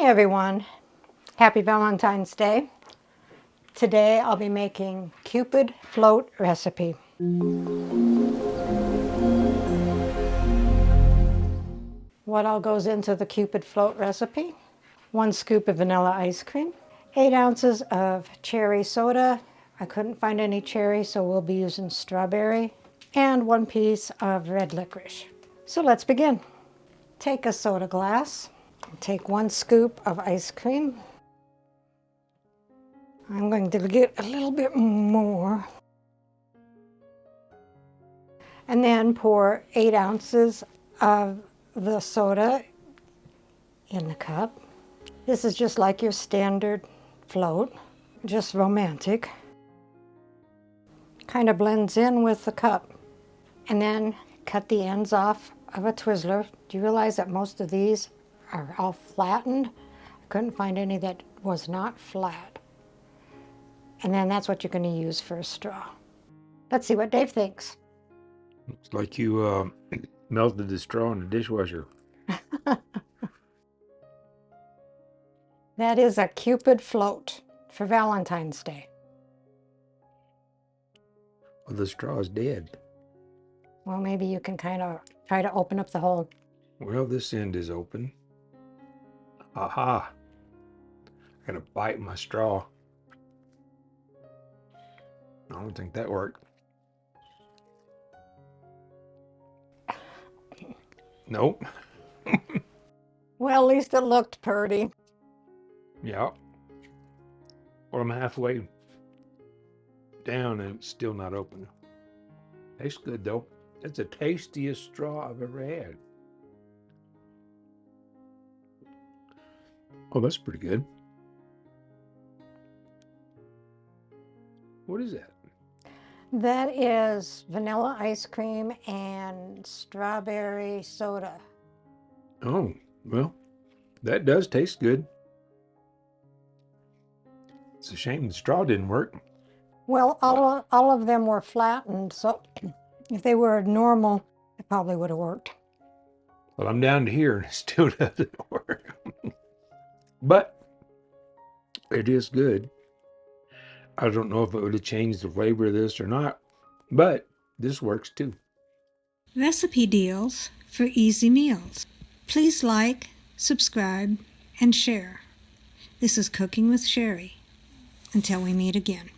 Hi everyone, happy Valentine's Day. Today I'll be making Cupid Float Recipe. What all goes into the Cupid Float Recipe? 1 scoop of vanilla ice cream, 8 ounces of cherry soda. I couldn't find any cherry, so we'll be using strawberry, and 1 piece of red licorice. So let's begin. Take a soda glass, take 1 scoop of ice cream. I'm going to get a little bit more. And then pour 8 ounces of the soda in the cup. This is just like your standard float, just romantic. Kind of blends in with the cup. And then cut the ends off of a Twizzler. Do you realize that most of these are all flattened? I couldn't find any that was not flat. And then that's what you're going to use for a straw. Let's see what Dave thinks. Looks like you melted the straw in the dishwasher. That is a Cupid float for Valentine's Day. Well, the straw is dead. Well, maybe you can kind of try to open up the hole. Well, this end is open. Aha! I gotta bite my straw. I don't think that worked. Nope. Well, at least it looked pretty. Yeah. Well, I'm halfway down and it's still not open. Tastes good though. It's the tastiest straw I've ever had. Oh, that's pretty good. What is that? That is vanilla ice cream and strawberry soda. Oh, well, that does taste good. It's a shame the straw didn't work. Well, all of them were flattened, so if they were normal, it probably would have worked. Well, I'm down to here and it still doesn't work. But it is good. I don't know if it would have changed the flavor of this or not, but this works too. Recipe deals for easy meals. Please like, subscribe, and share. This is Cooking with Sherry. Until we meet again.